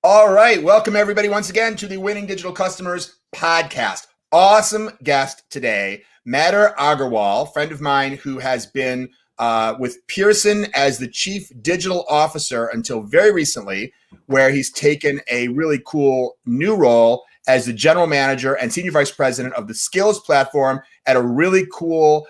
All right. Welcome, everybody, once again to the Winning Digital Customers podcast. Awesome guest today, Madhur Aggarwal, friend of mine who has been with Pearson as the Chief Digital Officer until very recently, where he's taken a really cool new role as the General Manager and Senior Vice President of the Skills Platform at a really cool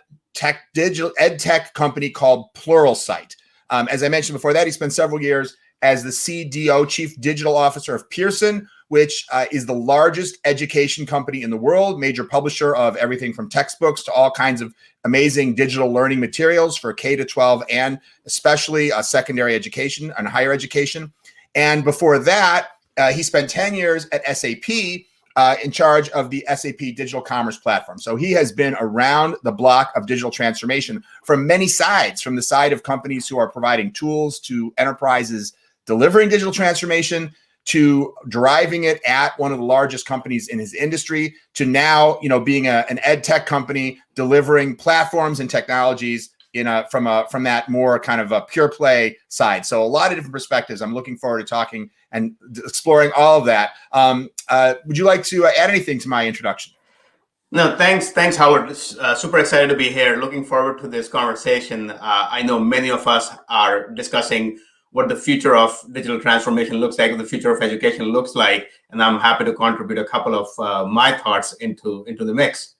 digital ed tech company called Pluralsight. As I mentioned before that, he spent several years as the CDO, Chief Digital Officer of Pearson, which is the largest education company in the world, major publisher of everything from textbooks to all kinds of amazing digital learning materials for K-12 and especially secondary education and higher education. And before that, he spent 10 years at SAP in charge of the SAP Digital Commerce Platform. So he has been around the block of digital transformation from many sides, from the side of companies who are providing tools to enterprises delivering digital transformation, to driving it at one of the largest companies in his industry, to now, being an ed tech company delivering platforms and technologies from that more kind of a pure play side. So a lot of different perspectives. I'm looking forward to talking and exploring all of that. Would you like to add anything to my introduction? No, thanks, Howard. Super excited to be here. Looking forward to this conversation. I know many of us are discussing what the future of digital transformation looks like, what the future of education looks like, and I'm happy to contribute a couple of my thoughts into the mix.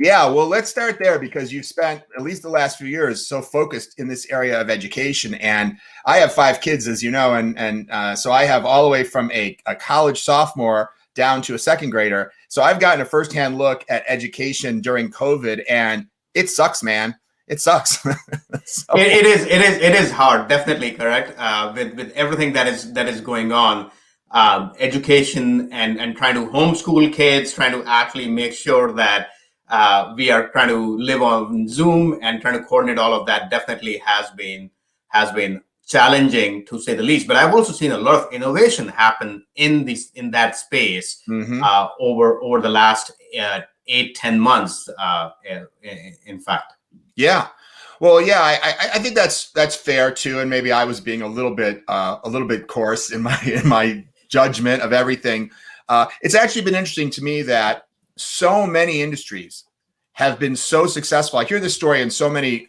Yeah, well, let's start there because you've spent at least the last few years so focused in this area of education. And I have 5 kids, as you know, and so I have all the way from a college sophomore down to a second grader. So I've gotten a firsthand look at education during COVID, and it sucks, man. It sucks. So. It is hard, definitely correct. With everything that is going on, education and trying to homeschool kids, trying to actually make sure that we are trying to live on Zoom and trying to coordinate all of that definitely has been challenging, to say the least. But I've also seen a lot of innovation happen in that space over the last 8-10 months. In fact. Yeah. Well, yeah, I think that's fair too. And maybe I was being a little bit coarse in my judgment of everything. It's actually been interesting to me that so many industries have been so successful. I hear this story in so many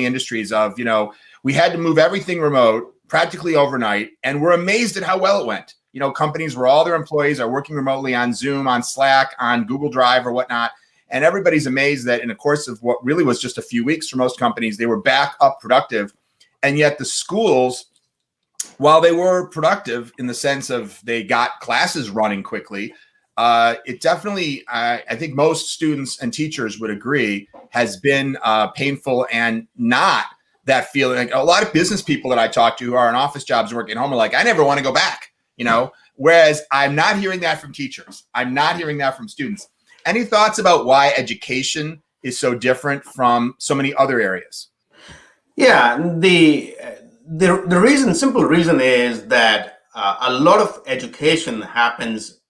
industries of, we had to move everything remote practically overnight, and we're amazed at how well it went. Companies where all their employees are working remotely on Zoom, on Slack, on Google Drive or whatnot. And everybody's amazed that in the course of what really was just a few weeks for most companies, they were back up productive. And yet the schools, while they were productive in the sense of they got classes running quickly, it definitely, I think most students and teachers would agree, has been painful and not that feeling. Like a lot of business people that I talk to who are in office jobs working at home are like, I never want to go back, whereas I'm not hearing that from teachers. I'm not hearing that from students. Any thoughts about why education is so different from so many other areas? Yeah, the simple reason is that a lot of education happens,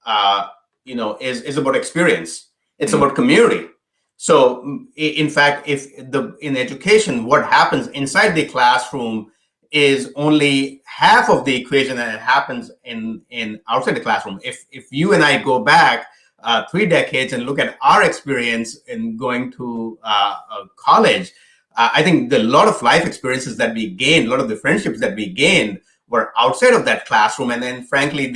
is about experience. It's about community. So, in fact, in education, what happens inside the classroom is only half of the equation that happens in outside the classroom. If you and I go back 3 decades and look at our experience in going to college, I think a lot of life experiences that we gained, a lot of the friendships that we gained were outside of that classroom. And then frankly,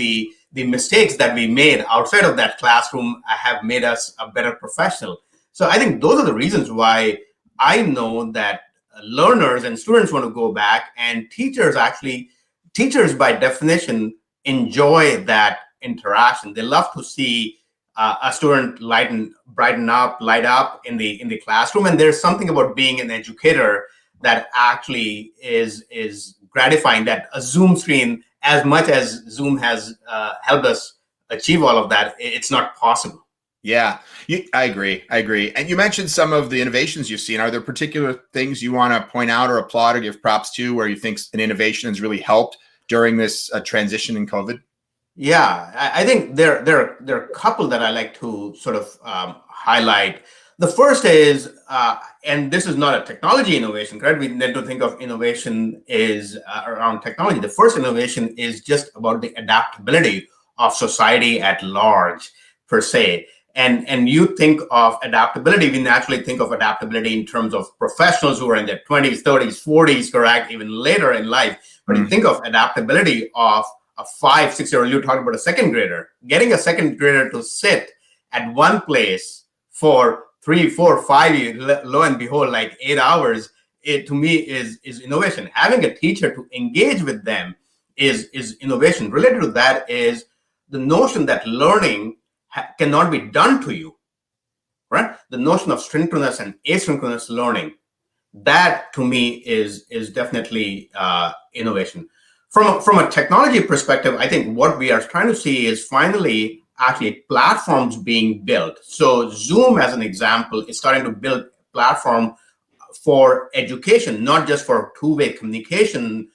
the mistakes that we made outside of that classroom have made us a better professional. So I think those are the reasons why I know that learners and students want to go back, and teachers by definition enjoy that interaction. They love to see a student light up in the classroom. And there's something about being an educator that actually is gratifying, that a Zoom screen, as much as Zoom has helped us achieve all of that, it's not possible. Yeah, I agree. And you mentioned some of the innovations you've seen. Are there particular things you want to point out or applaud or give props to where you think an innovation has really helped during this transition in COVID? Yeah, I think there are a couple that I like to sort of highlight. The first is, and this is not a technology innovation, correct? We tend to think of innovation is around technology. The first innovation is just about the adaptability of society at large, per se. And you think of adaptability, we naturally think of adaptability in terms of professionals who are in their 20s, 30s, 40s, correct, even later in life. But you think of adaptability of a 5, 6-year-old, you talked about a second grader, getting a second grader to sit at one place for 3, 4, 5 years, lo and behold, like 8 hours, it to me is innovation. Having a teacher to engage with them is innovation. Related to that is the notion that learning cannot be done to you, right? The notion of synchronous and asynchronous learning, that to me is definitely innovation. From a technology perspective, I think what we are trying to see is finally actually platforms being built. So Zoom, as an example, is starting to build a platform for education, not just for two-way communication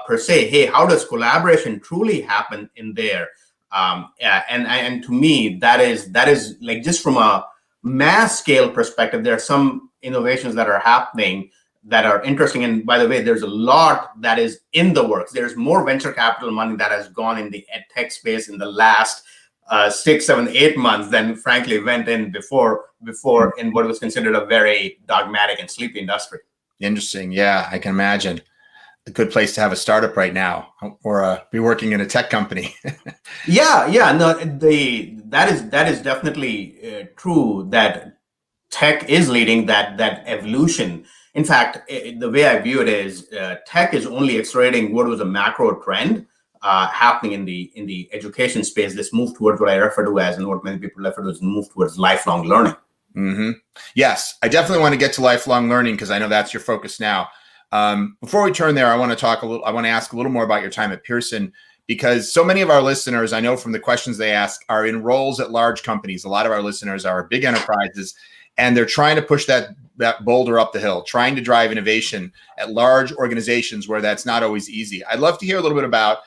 per se. Hey, how does collaboration truly happen in there? And to me, that is like, just from a mass scale perspective, there are some innovations that are happening that are interesting. And by the way, there's a lot that is in the works. There's more venture capital money that has gone in the ed tech space in the last 6, 7, 8 months than frankly went in before in what was considered a very dogmatic and sleepy industry. Interesting. Yeah, I can imagine. A good place to have a startup right now, or be working in a tech company. Yeah. No, that is definitely true, that tech is leading that evolution. In fact, the way I view it is, tech is only accelerating what was a macro trend happening in the education space. This move towards what I refer to as, and what many people refer to as, move towards lifelong learning. Mm-hmm. Yes, I definitely want to get to lifelong learning because I know that's your focus now. Before we turn there, I want to ask a little more about your time at Pearson, because so many of our listeners, I know from the questions they ask, are in roles at large companies. A lot of our listeners are big enterprises, and they're trying to push that boulder up the hill, trying to drive innovation at large organizations where that's not always easy. I'd love to hear a little bit about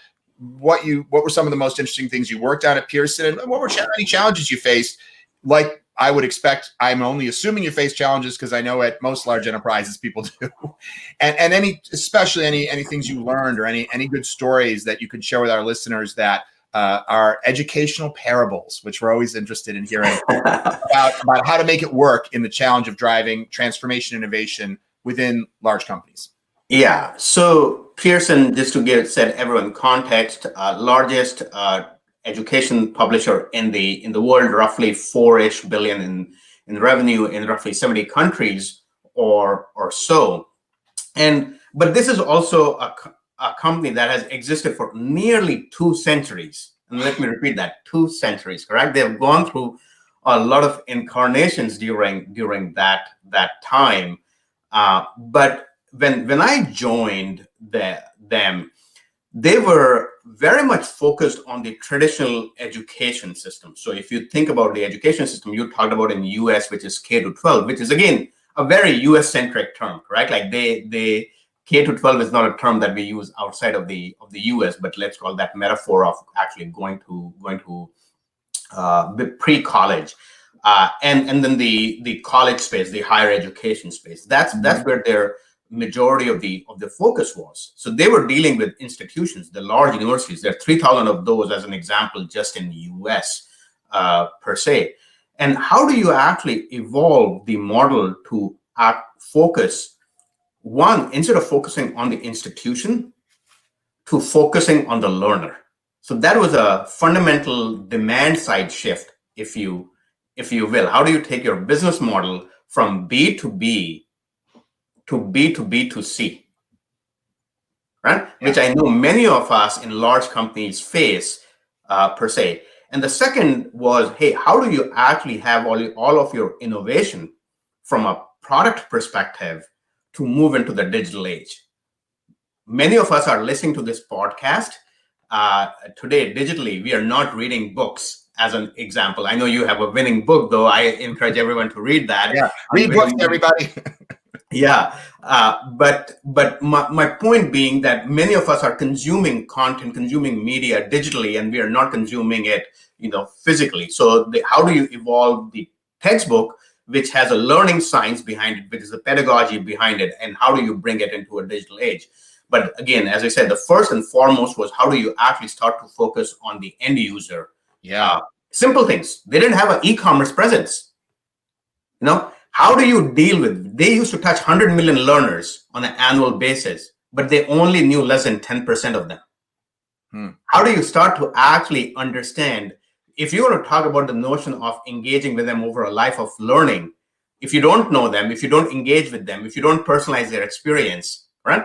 what were some of the most interesting things you worked on at Pearson, and what were any challenges you faced. Like I would expect, I'm only assuming you face challenges because I know at most large enterprises people do. And especially any things you learned, or any good stories that you could share with our listeners that are educational parables, which we're always interested in hearing about how to make it work in the challenge of driving transformation innovation within large companies. Yeah. So Pearson, just to set everyone context, largest education publisher in the world, roughly 4-ish billion in revenue in roughly 70 countries or so. But this is also a company that has existed for nearly 2 centuries. And let me repeat that, 2 centuries, correct? They've gone through a lot of incarnations during that time. But when I joined them, they were very much focused on the traditional education system. So if you think about the education system you talked about in the US, which is K-12, which is again a very US-centric term, correct? Like they K-12 is not a term that we use outside of the US, but let's call that metaphor of actually going to pre-college, and then the college space, the higher education space. That's where their majority of the focus was. So they were dealing with institutions, the large universities. There are 3,000 of those, as an example, just in the US per se. And how do you actually evolve the model to focus, one, instead of focusing on the institution, to focusing on the learner? So that was a fundamental demand side shift, if you will. How do you take your business model from B to B to B to B to C, right? Yeah. Which I know many of us in large companies face per se. And the second was, hey, how do you actually have all of your innovation from a product perspective to move into the digital age? Many of us are listening to this podcast today digitally. We are not reading books, as an example. I know you have a winning book, though. I encourage everyone to read that. Yeah, read books, everybody. Yeah, but my point being that many of us are consuming content, consuming media digitally, and we are not consuming it, physically. So how do you evolve the textbook, which has a learning science behind it, which is a pedagogy behind it, and how do you bring it into a digital age? But again, as I said, the first and foremost was how do you actually start to focus on the end user? Yeah. Simple things. They didn't have an e-commerce presence. How do you deal with, they used to touch 100 million learners on an annual basis, but they only knew less than 10% of them. How do you start to actually understand, if you want to talk about the notion of engaging with them over a life of learning, if you don't know them, if you don't engage with them, if you don't personalize their experience, right?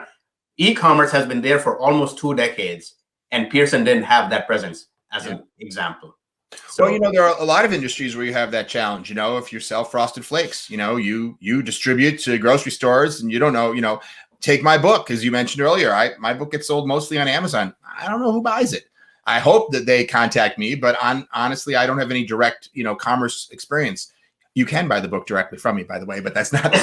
E-commerce has been there for almost 2 decades, and Pearson didn't have that presence, as an example. So, well, there are a lot of industries where you have that challenge. If you sell Frosted Flakes, you distribute to grocery stores, and you don't know, take my book, as you mentioned earlier. My book gets sold mostly on Amazon. I don't know who buys it. I hope that they contact me, but honestly, I don't have any direct, commerce experience. You can buy the book directly from me, by the way, but that's not the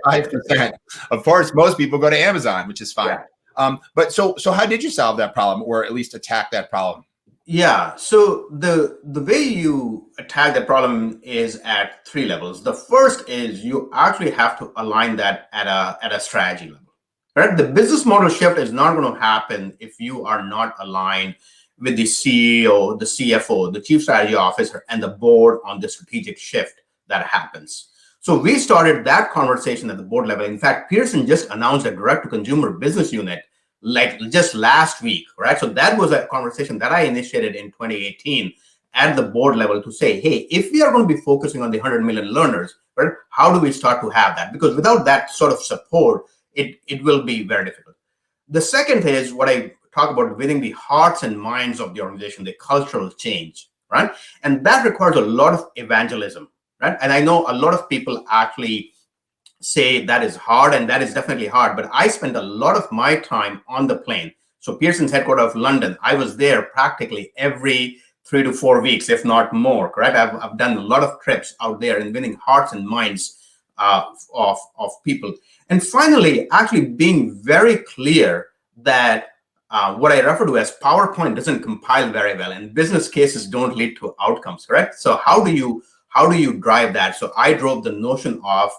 95%. Of course, most people go to Amazon, which is fine. Yeah. But so how did you solve that problem, or at least attack that problem? Yeah, so the way you attack the problem is at 3 levels. The first is you actually have to align that at a strategy level. Right? The business model shift is not going to happen if you are not aligned with the CEO, the CFO, the chief strategy officer, and the board on the strategic shift that happens. So we started that conversation at the board level. In fact, Pearson just announced a direct-to-consumer business unit like just last week, right? So that was a conversation that I initiated in 2018 at the board level to say, hey, if we are going to be focusing on the 100 million learners, right, how do we start to have that? Because without that sort of support, it will be very difficult. The second is what I talk about, winning the hearts and minds of the organization, the cultural change, right? And that requires a lot of evangelism, right? And I know a lot of people actually say that is hard, and that is definitely hard, but I spent a lot of my time on the plane. So Pearson's headquarters of London, I was there practically every 3 to 4 weeks, if not more, correct? I've done a lot of trips out there and winning hearts and minds of people. And finally, actually being very clear that what I refer to as PowerPoint doesn't compile very well, and business cases don't lead to outcomes, correct? So how do you drive that? So I drove the notion of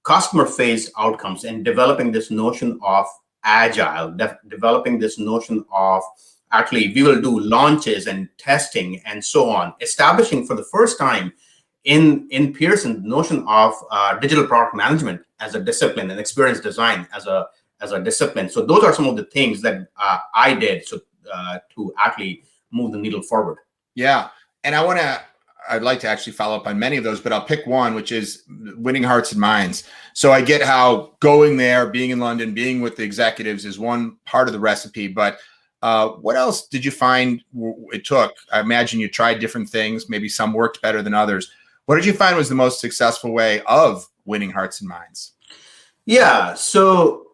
customer-faced outcomes and developing this notion of agile, developing this notion of actually we will do launches and testing and so on, establishing for the first time in Pearson the notion of digital product management as a discipline and experience design as a discipline. So those are some of the things that I did to actually move the needle forward. Yeah, and I'd like to actually follow up on many of those, but I'll pick one, which is winning hearts and minds. So I get how going there, being in London, being with the executives is one part of the recipe, but what else did you find it took? I imagine you tried different things. Maybe some worked better than others. What did you find was the most successful way of winning hearts and minds? Yeah, so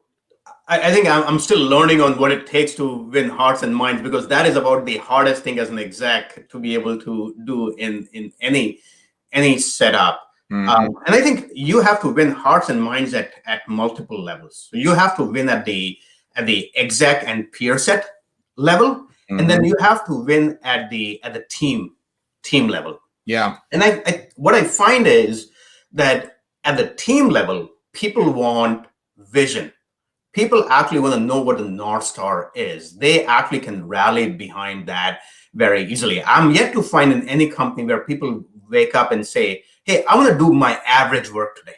I think I'm still learning on what it takes to win hearts and minds, because that is about the hardest thing as an exec to be able to do in any setup. And I think you have to win hearts and minds at multiple levels. So you have to win at the exec and peer set level, and then you have to win at the team level. Yeah. And what I find is that at the team level, people want vision. People actually want to know what the North Star is. They actually can rally behind that very easily. I'm yet to find in any company where people wake up and say, hey, I want to do my average work today,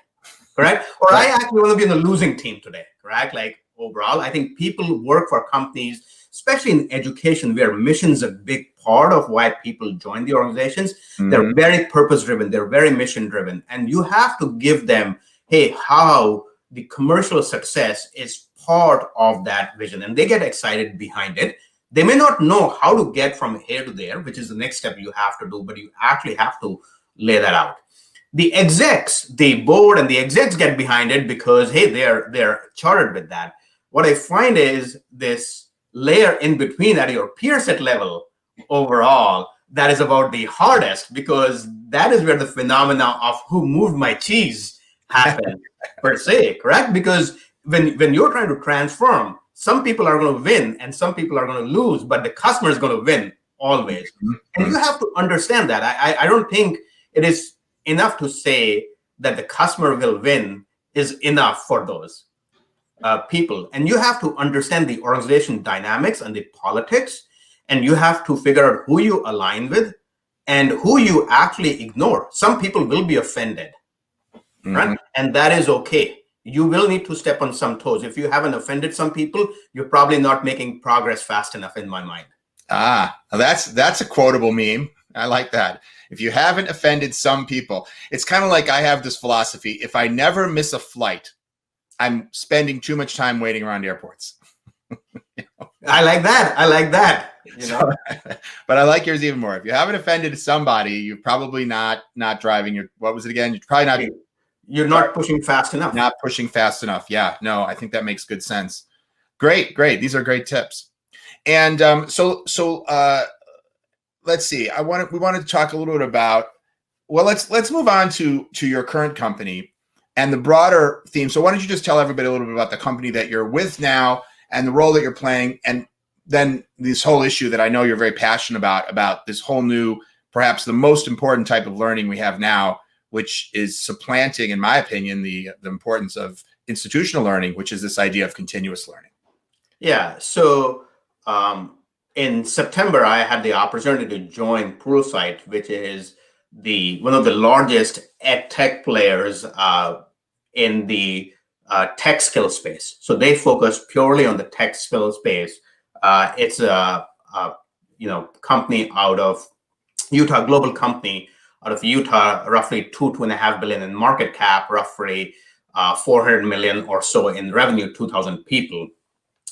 correct? Or I actually want to be in the losing team today, correct? Like overall, I think people work for companies, especially in education, where mission is a big part of why people join the organizations. They're very purpose-driven. They're very mission-driven. And you have to give them, hey, how the commercial success is part of that vision, and they get excited behind it. They may not know how to get from here to there, which is the next step you have to do, but you actually have to lay that out. The execs, the board and the execs get behind it because, hey, they're chartered with that. What I find is this layer in between at your peer set level overall, that is about the hardest, because that is where the phenomena of who moved my cheese happen. per se, correct? Because when you're trying to transform, some people are going to win and some people are going to lose, but the customer is going to win always. And you have to understand that. I don't think it is enough to say that the customer will win is enough for those people. And you have to understand the organization dynamics and the politics, and you have to figure out who you align with and who you actually ignore. Some people will be offended, right? And that is okay. You will need to step on some toes. If you haven't offended some people, you're probably not making progress fast enough in my mind. That's a quotable meme. I like that. If you haven't offended some people, it's kind of like I have this philosophy. If I never miss a flight, I'm spending too much time waiting around airports. I like that. But I like yours even more. If you haven't offended somebody, you're probably not driving what was it again? You're probably not. You're not pushing fast enough. Not pushing fast enough. Yeah. No, I think that makes good sense. Great. These are great tips. And so let's see. We wanted to talk a little bit about. Well, let's move on to your current company and the broader theme. So why don't you just tell everybody a little bit about the company that you're with now and the role that you're playing, and then this whole issue that I know you're very passionate about this whole new, perhaps the most important type of learning we have now, which is supplanting, in my opinion, the importance of institutional learning, which is this idea of continuous learning. Yeah. So in September, I had the opportunity to join Pluralsight, which is one of the largest ed tech players in the tech skill space. So they focus purely on the tech skill space. It's a company out of Utah, global company out of Utah, roughly $2.5 billion in market cap, roughly 400 million or so in revenue, 2,000 people.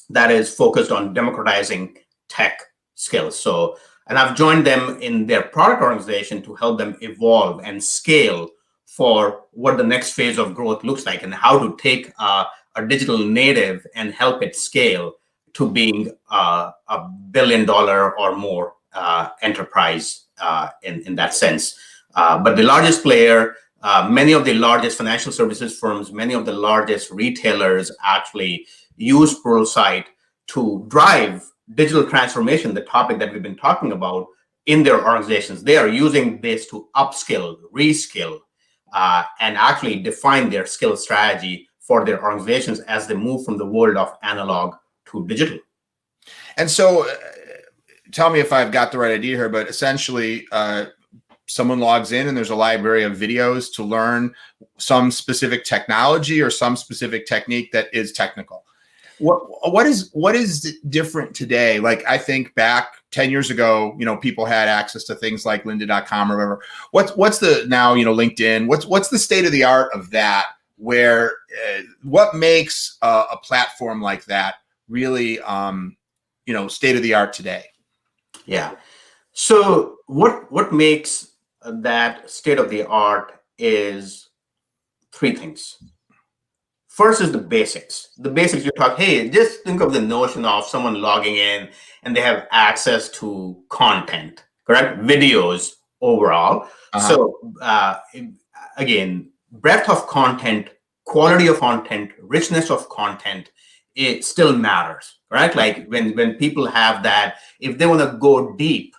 That is focused on democratizing tech skills. So, and I've joined them in their product organization to help them evolve and scale for what the next phase of growth looks like, and how to take a digital native and help it scale to being a $1 billion or more enterprise in that sense. But the largest player, many of the largest financial services firms, many of the largest retailers actually use Pluralsight to drive digital transformation, the topic that we've been talking about, in their organizations. They are using this to upskill, reskill, and actually define their skill strategy for their organizations as they move from the world of analog to digital. And so tell me if I've got the right idea here, but essentially someone logs in and there's a library of videos to learn some specific technology or some specific technique that is technical. What is different today? Like, I think back 10 years ago, people had access to things like lynda.com or whatever. What's the now, LinkedIn, what's the state of the art of that, where what makes a platform like that really, state of the art today? Yeah. So what makes that state of the art is three things. First is the basics. The basics, you talk, hey, just think of the notion of someone logging in and they have access to content, correct? Videos overall. So again, breadth of content, quality of content, richness of content, it still matters, right? Like when people have that, if they want to go deep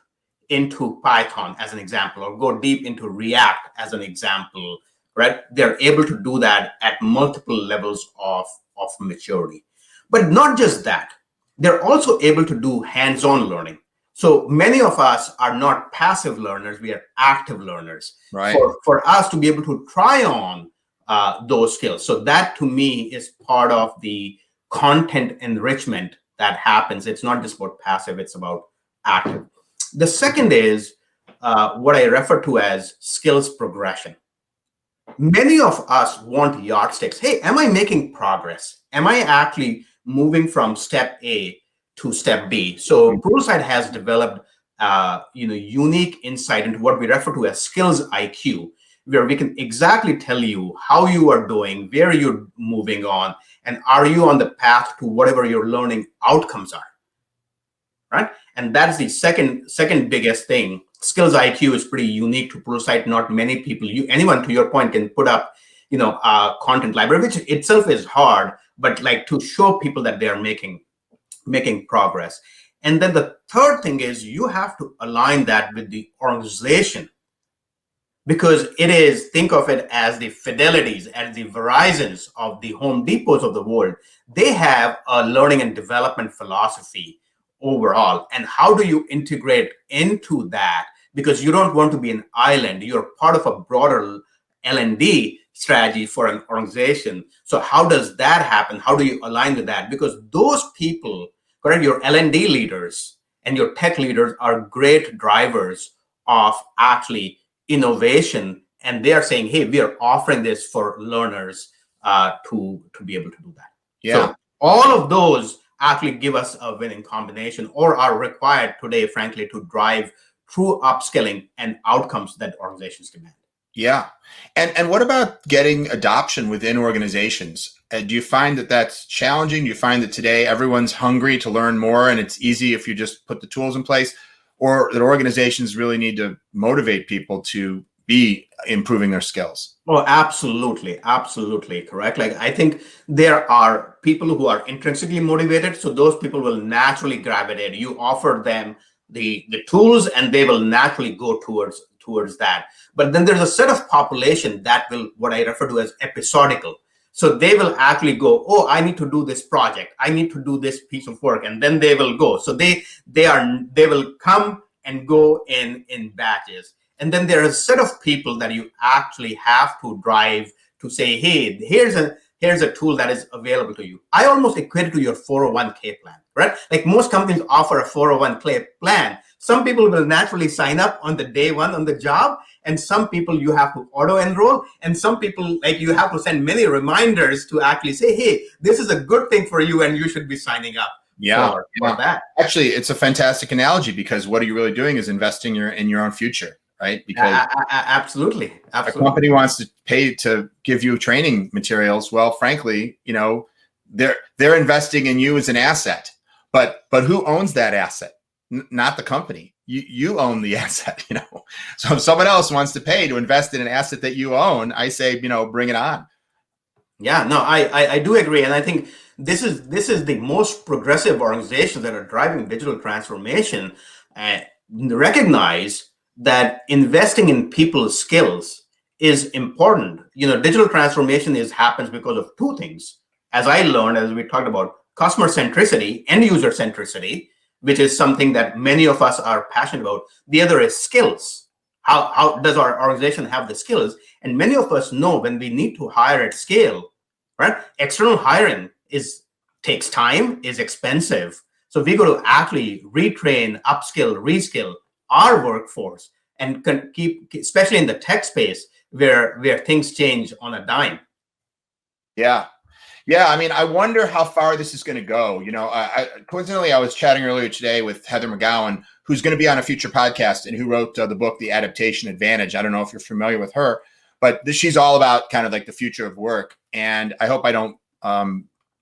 into Python as an example, or go deep into React as an example, right? They're able to do that at multiple levels of maturity. But not just that, they're also able to do hands-on learning. So many of us are not passive learners, we are active learners. Right. For us to be able to try on those skills. So that to me is part of the content enrichment that happens. It's not just about passive, it's about active. The second is what I refer to as skills progression. Many of us want yardsticks. Hey, am I making progress? Am I actually moving from step A to step B? So Pluralsight has developed unique insight into what we refer to as skills IQ, where we can exactly tell you how you are doing, where you're moving on, and are you on the path to whatever your learning outcomes are, right? And that's the second biggest thing. Skills IQ is pretty unique to Pluralsight. Not many people, anyone to your point, can put up content library, which itself is hard, but like to show people that they are making progress. And then the third thing is you have to align that with the organization, because think of it as the Fidelities, as the Verizons of the Home Depots of the world. They have a learning and development philosophy overall. And how do you integrate into that? Because you don't want to be an island. You're part of a broader L&D strategy for an organization. So how does that happen? How do you align with that? Because those people, correct, your L&D leaders and your tech leaders are great drivers of actually innovation, and they are saying, hey, we are offering this for learners to be able to do that. Yeah. So all of those actually give us a winning combination, or are required today, frankly, to drive true upskilling and outcomes that organizations demand. Yeah. And what about getting adoption within organizations? Do you find that that's challenging? Do you find that today everyone's hungry to learn more and it's easy if you just put the tools in place? Or that organizations really need to motivate people to be improving their skills? Oh, absolutely. Absolutely correct. Like, I think there are people who are intrinsically motivated. So those people will naturally gravitate. You offer them the tools and they will naturally go towards that. But then there's a set of population that will, what I refer to as episodical. So they will actually go, oh, I need to do this project. I need to do this piece of work. And then they will go. So they will come and go in batches. And then there is a set of people that you actually have to drive to say, hey, here's a tool that is available to you. I almost equate it to your 401k plan, right? Like most companies offer a 401k plan. Some people will naturally sign up on the day one on the job, and some people you have to auto enroll, and some people like you have to send many reminders to actually say, hey, this is a good thing for you and you should be signing up for that. Actually, it's a fantastic analogy, because what are you really doing is investing in your own future, right? Because absolutely. a company wants to pay to give you training materials. Well, frankly, they're investing in you as an asset, but who owns that asset? Not the company. You own the asset, So if someone else wants to pay to invest in an asset that you own, I say, bring it on. Yeah, no, I do agree. And I think this is the most progressive organizations that are driving digital transformation recognize that investing in people's skills is important. Digital transformation happens because of two things. As I learned, as we talked about, customer centricity, end user centricity, which is something that many of us are passionate about. The other is skills. How does our organization have the skills? And many of us know when we need to hire at scale, right? External hiring takes time, is expensive. So we got to actually retrain, upskill, reskill our workforce, and keep, especially in the tech space where things change on a dime. Yeah. Yeah, I mean, I wonder how far this is going to go. Coincidentally, I was chatting earlier today with Heather McGowan, who's going to be on a future podcast and who wrote the book, The Adaptation Advantage. I don't know if you're familiar with her, but she's all about kind of like the future of work. And I hope I don't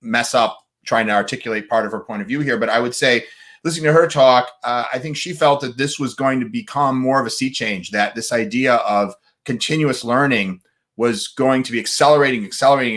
mess up trying to articulate part of her point of view here. But I would say, listening to her talk, I think she felt that this was going to become more of a sea change, that this idea of continuous learning was going to be accelerating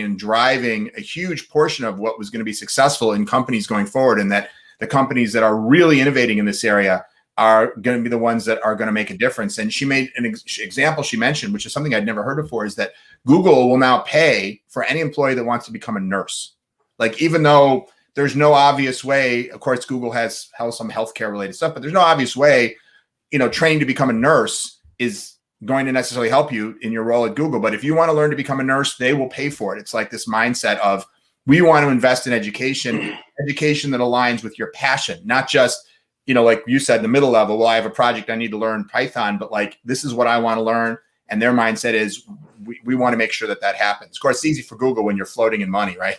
and driving a huge portion of what was going to be successful in companies going forward, and that the companies that are really innovating in this area are going to be the ones that are going to make a difference. And she made an example she mentioned, which is something I'd never heard before, is that Google will now pay for any employee that wants to become a nurse. Like, even though there's no obvious way, of course, Google has some healthcare related stuff, but there's no obvious way, training to become a nurse is going to necessarily help you in your role at Google. But if you want to learn to become a nurse, they will pay for it. It's like this mindset of, we want to invest in education that aligns with your passion, not just, like you said, the middle level. Well, I have a project, I need to learn Python, but like, this is what I want to learn. And their mindset is, we want to make sure that happens. Of course, it's easy for Google when you're floating in money, right?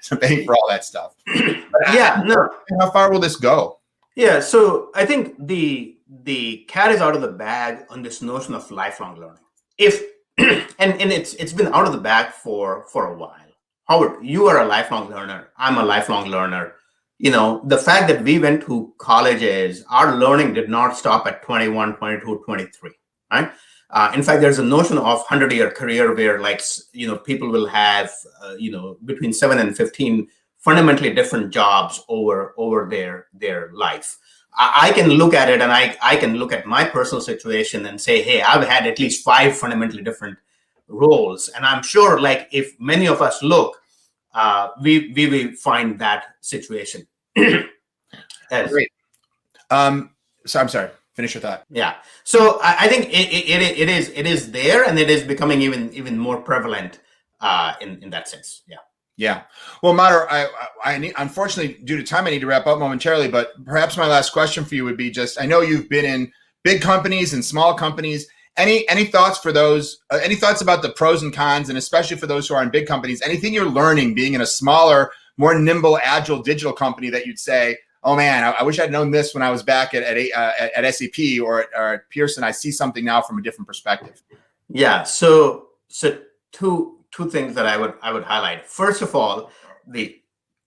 So paying for all that stuff. How far will this go? Yeah. So I think the cat is out of the bag on this notion of lifelong learning. And it's been out of the bag for a while. Howard, you are a lifelong learner. I'm a lifelong learner. The fact that we went to colleges, our learning did not stop at 21, 22, 23, right? In fact, there's a notion of 100-year career where, like, people will have, between 7 and 15 fundamentally different jobs over their life. I can look at it, and I can look at my personal situation and say, hey, I've had at least 5 fundamentally different roles. And I'm sure, like, if many of us look, we will find that situation. Great. So I'm sorry. Finish your thought. Yeah. So I think it is there, and it is becoming even more prevalent in that sense. Yeah. Yeah. Well, Madhur, I need, unfortunately, due to time, I need to wrap up momentarily, but perhaps my last question for you would be just, I know you've been in big companies and small companies. Any thoughts for those, any thoughts about the pros and cons, and especially for those who are in big companies, anything you're learning being in a smaller, more nimble, agile digital company that you'd say, oh man, I wish I'd known this when I was back at SAP or at Pearson. I see something now from a different perspective. Yeah. So two things that I would highlight. First of all, the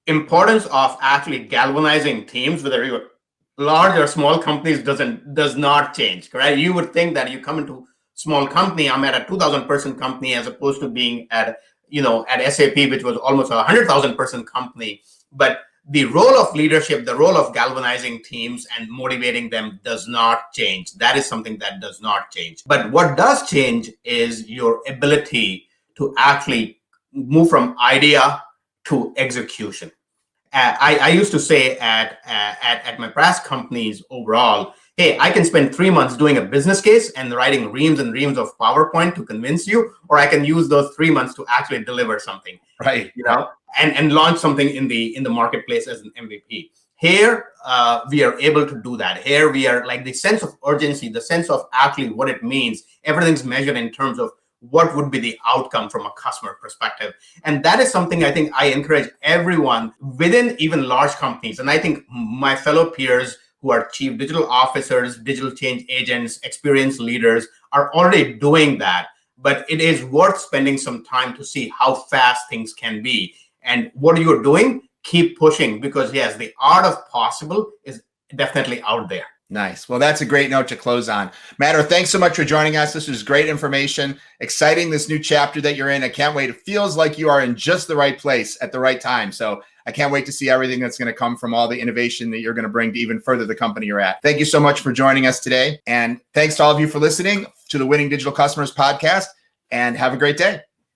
importance of actually galvanizing teams, whether you're large or small companies, does not change. Correct? You would think that you come into small company, I'm at a 2,000 person company, as opposed to being at SAP, which was almost a 100,000 person company. But the role of leadership, the role of galvanizing teams and motivating them does not change. That is something that does not change. But what does change is your ability to actually move from idea to execution. I used to say at my past companies overall, hey, I can spend 3 months doing a business case and writing reams and reams of PowerPoint to convince you, or I can use those 3 months to actually deliver something, right? And launch something in the marketplace as an MVP. Here, we are able to do that. Here, we are, like, the sense of urgency, the sense of actually what it means. Everything's measured in terms of what would be the outcome from a customer perspective. And that is something I think I encourage everyone within even large companies. And I think my fellow peers who are chief digital officers, digital change agents, experienced leaders are already doing that. But it is worth spending some time to see how fast things can be. And what you're doing, keep pushing, because yes, the art of possible is definitely out there. Nice. Well, that's a great note to close on. Madhur, thanks so much for joining us. This was great information. Exciting, this new chapter that you're in. I can't wait. It feels like you are in just the right place at the right time. So I can't wait to see everything that's going to come from all the innovation that you're going to bring to even further the company you're at. Thank you so much for joining us today. And thanks to all of you for listening to the Winning Digital Customers podcast, and have a great day.